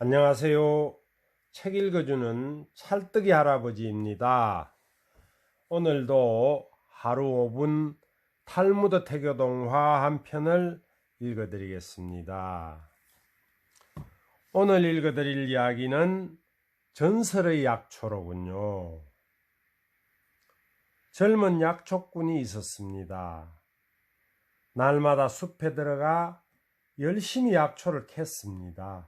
안녕하세요. 책 읽어주는 찰떡이 할아버지입니다. 오늘도 하루 5분 탈무드 태교동화 한 편을 읽어드리겠습니다. 오늘 읽어드릴 이야기는 전설의 약초로군요. 젊은 약초꾼이 있었습니다. 날마다 숲에 들어가 열심히 약초를 캤습니다.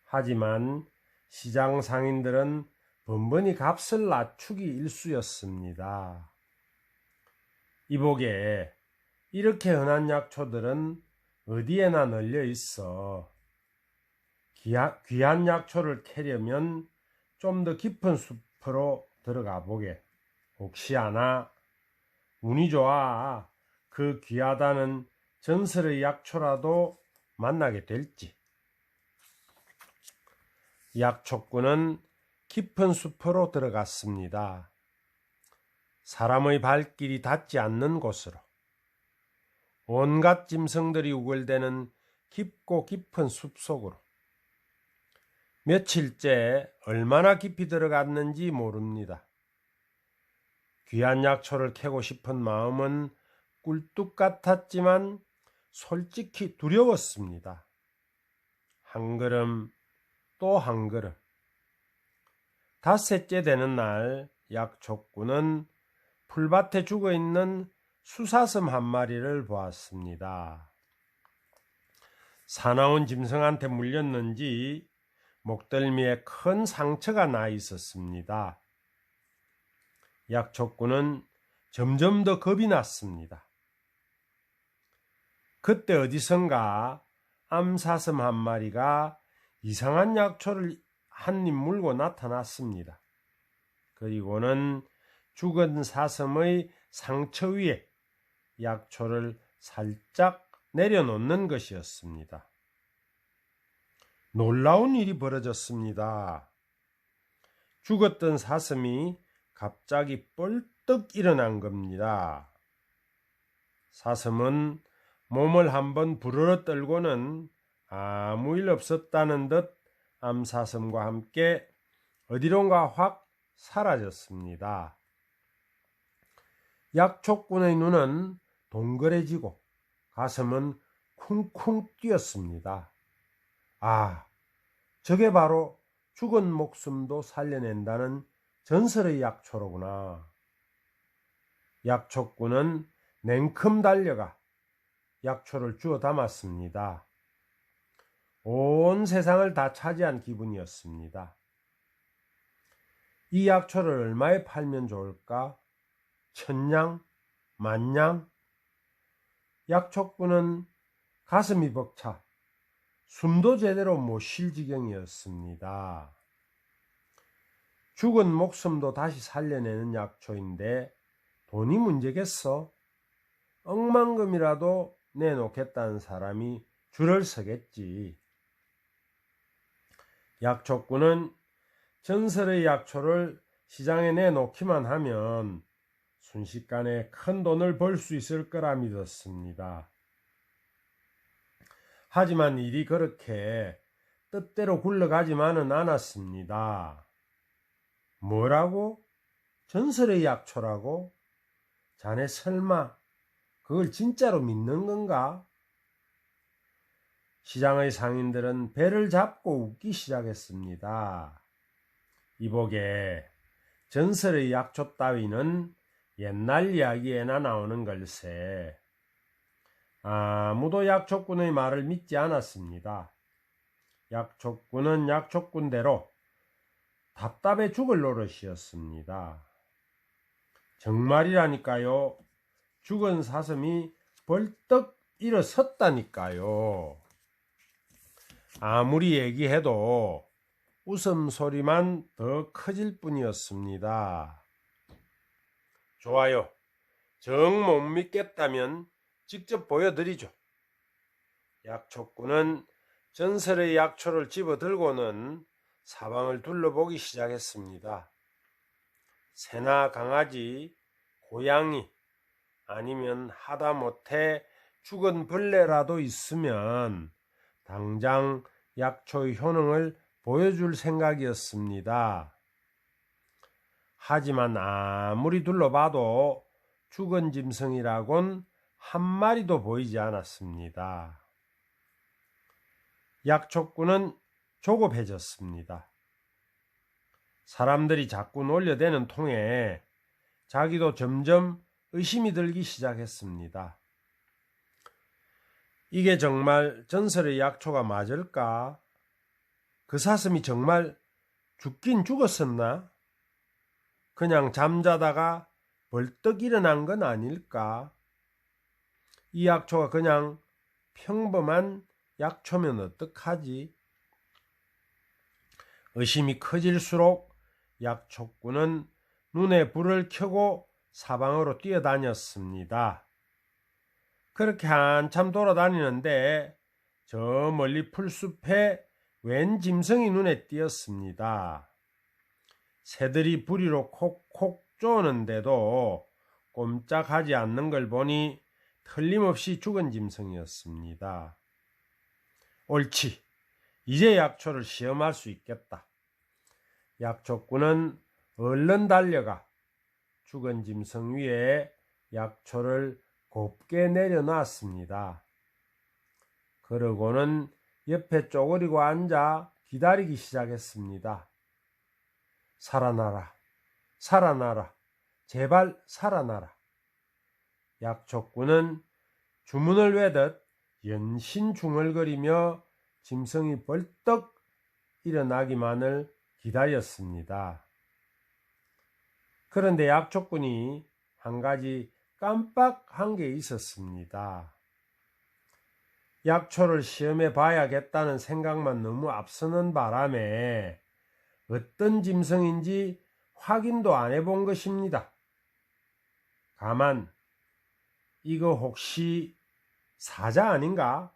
하지만 시장 상인들은 번번이 값을 낮추기 일쑤였습니다. 이보게 이렇게 흔한 약초들은 어디에나 널려 있어. 귀한 약초를 캐려면 좀 더 깊은 숲으로 들어가 보게. 혹시 아나? 운이 좋아 그 귀하다는 전설의 약초라도 만나게 될지. 약초꾼은 깊은 숲으로 들어갔습니다. 사람의 발길이 닿지 않는 곳으로. 온갖 짐승들이 우글대는 깊고 깊은 숲속으로. 며칠째 얼마나 깊이 들어갔는지 모릅니다. 귀한 약초를 캐고 싶은 마음은 꿀뚝 같았지만 솔직히 두려웠습니다. 한 걸음 또 한 걸음. 닷새째 되는 날 약초꾼은 풀밭에 죽어있는 수사슴 한 마리를 보았습니다. 사나운 짐승한테 물렸는지 목덜미에 큰 상처가 나 있었습니다. 약초꾼은 점점 더 겁이 났습니다. 그때 어디선가 암사슴 한 마리가 이상한 약초를 한 입 물고 나타났습니다. 그리고는 죽은 사슴의 상처 위에 약초를 살짝 내려놓는 것이었습니다. 놀라운 일이 벌어졌습니다. 죽었던 사슴이 갑자기 뻘떡 일어난 겁니다. 사슴은 몸을 한번 부르르 떨고는 아무 일 없었다는 듯 암사슴과 함께 어디론가 확 사라졌습니다. 약초꾼의 눈은 동그래지고 가슴은 쿵쿵 뛰었습니다. 아, 저게 바로 죽은 목숨도 살려낸다는 전설의 약초로구나. 약초꾼은 냉큼 달려가 약초를 주워 담았습니다. 온 세상을 다 차지한 기분이었습니다. 이 약초를 얼마에 팔면 좋을까? 1000냥? 10,000냥? 약초꾼은 가슴이 벅차 숨도 제대로 못 쉴 지경이었습니다. 죽은 목숨도 다시 살려내는 약초인데 돈이 문제겠어? 억만금이라도 내놓겠다는 사람이 줄을 서겠지. 약초꾼은 전설의 약초를 시장에 내놓기만 하면 순식간에 큰 돈을 벌 수 있을 거라 믿었습니다. 하지만 일이 그렇게 뜻대로 굴러가지만은 않았습니다. 뭐라고? 전설의 약초라고? 자네 설마 그걸 진짜로 믿는 건가? 시장의 상인들은 배를 잡고 웃기 시작했습니다. 이보게 전설의 약초 따위는 옛날 이야기에나 나오는 걸세. 아무도 약초꾼의 말을 믿지 않았습니다. 약초꾼은 약초꾼대로 답답해 죽을 노릇이었습니다. 정말이라니까요. 죽은 사슴이 벌떡 일어섰다니까요. 아무리 얘기해도 웃음소리만 더 커질 뿐이었습니다. 좋아요. 정 못 믿겠다면 직접 보여드리죠. 약초꾼은 전설의 약초를 집어들고는 사방을 둘러보기 시작했습니다. 새나 강아지, 고양이, 아니면 하다못해 죽은 벌레라도 있으면 당장 약초의 효능을 보여줄 생각이었습니다. 하지만 아무리 둘러봐도 죽은 짐승이라곤 한 마리도 보이지 않았습니다. 약초꾼은 조급해졌습니다. 사람들이 자꾸 놀려대는 통에 자기도 점점 의심이 들기 시작했습니다. 이게 정말 전설의 약초가 맞을까? 그 사슴이 정말 죽긴 죽었었나? 그냥 잠자다가 벌떡 일어난 건 아닐까? 이 약초가 그냥 평범한 약초면 어떡하지? 의심이 커질수록 약초꾼은 눈에 불을 켜고 사방으로 뛰어다녔습니다. 그렇게 한참 돌아다니는데 저 멀리 풀숲에 웬 짐승이 눈에 띄었습니다. 새들이 부리로 콕콕 쪼는데도 꼼짝하지 않는 걸 보니 틀림없이 죽은 짐승이었습니다. 옳지, 이제 약초를 시험할 수 있겠다. 약초꾼은 얼른 달려가 죽은 짐승 위에 약초를 곱게 내려놨습니다. 그러고는 옆에 쪼그리고 앉아 기다리기 시작했습니다. 살아나라, 살아나라, 제발 살아나라. 약초꾼은 주문을 외듯 연신 중얼거리며 짐승이 벌떡 일어나기만을 기다렸습니다. 그런데 약초꾼이 한 가지 깜빡한 게 있었습니다. 약초를 시험해 봐야겠다는 생각만 너무 앞서는 바람에 어떤 짐승인지 확인도 안 해본 것입니다. 가만, 이거 혹시 사자 아닌가?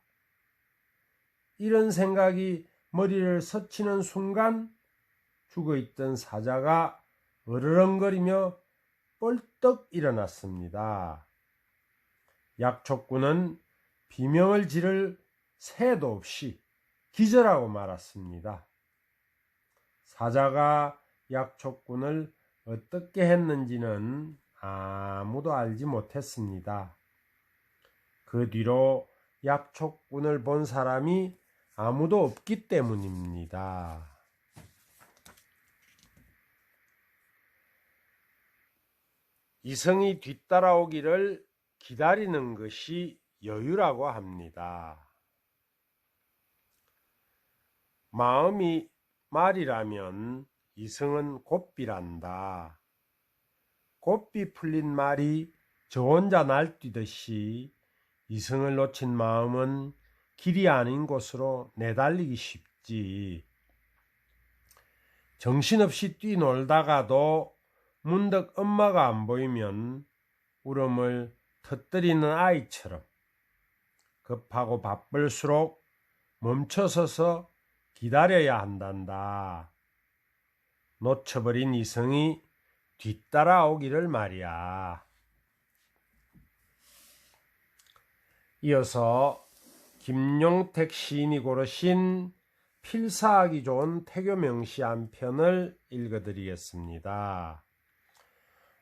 이런 생각이 머리를 스치는 순간 죽어있던 사자가 으르렁거리며 뻘떡 일어났습니다. 약초꾼은 비명을 지를 새도 없이 기절하고 말았습니다. 사자가 약초꾼을 어떻게 했는지는 아무도 알지 못했습니다. 그 뒤로 약초꾼을 본 사람이 아무도 없기 때문입니다. 이성이 뒤따라오기를 기다리는 것이 여유라고 합니다. 마음이 말이라면 이성은 곱비란다. 곱비 풀린 말이 저 혼자 날뛰듯이 이성을 놓친 마음은 길이 아닌 곳으로 내달리기 쉽지. 정신없이 뛰놀다가도 문득 엄마가 안 보이면 울음을 터뜨리는 아이처럼 급하고 바쁠수록 멈춰서서 기다려야 한단다. 놓쳐버린 이성이 뒤따라오기를 말이야. 이어서 김용택 시인이 고르신 필사하기 좋은 태교 명시 한 편을 읽어드리겠습니다.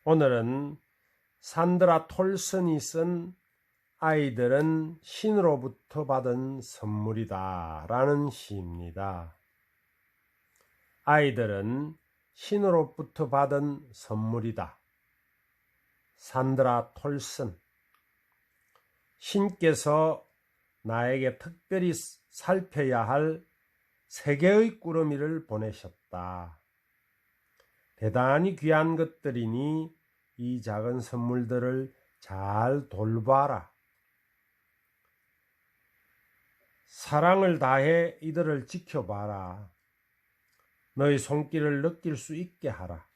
오늘은 산드라 톨슨이 쓴 아이들은 신으로부터 받은 선물이다 라는 시입니다. 아이들은 신으로부터 받은 선물이다. 산드라 톨슨. 신께서 나에게 특별히 살펴야 할 3개의 꾸러미를 보내셨다. 대단히 귀한 것들이니 이 작은 선물들을 잘 돌봐라. 사랑을 다해 이들을 지켜봐라. 너의 손길을 느낄 수 있게 하라.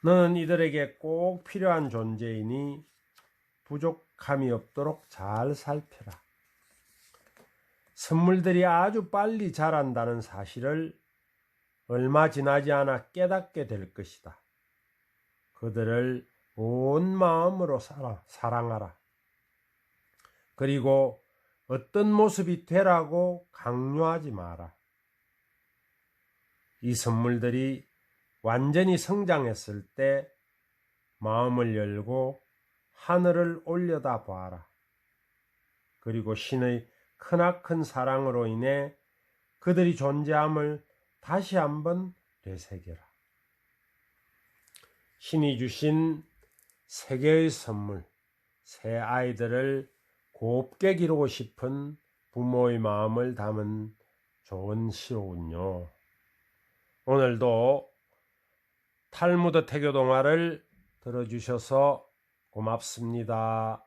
너는 이들에게 꼭 필요한 존재이니 부족함이 없도록 잘 살펴라. 선물들이 아주 빨리 자란다는 사실을 얼마 지나지 않아 깨닫게 될 것이다. 그들을 온 마음으로 사랑하라. 그리고 어떤 모습이 되라고 강요하지 마라. 이 선물들이 완전히 성장했을 때 마음을 열고 하늘을 올려다 봐라. 그리고 신의 크나큰 사랑으로 인해 그들이 존재함을 다시 한번 되새겨라. 신이 주신 세계의 선물, 새 아이들을 곱게 기르고 싶은 부모의 마음을 담은 좋은 시로군요. 오늘도 탈무드 태교 동화를 들어주셔서 고맙습니다.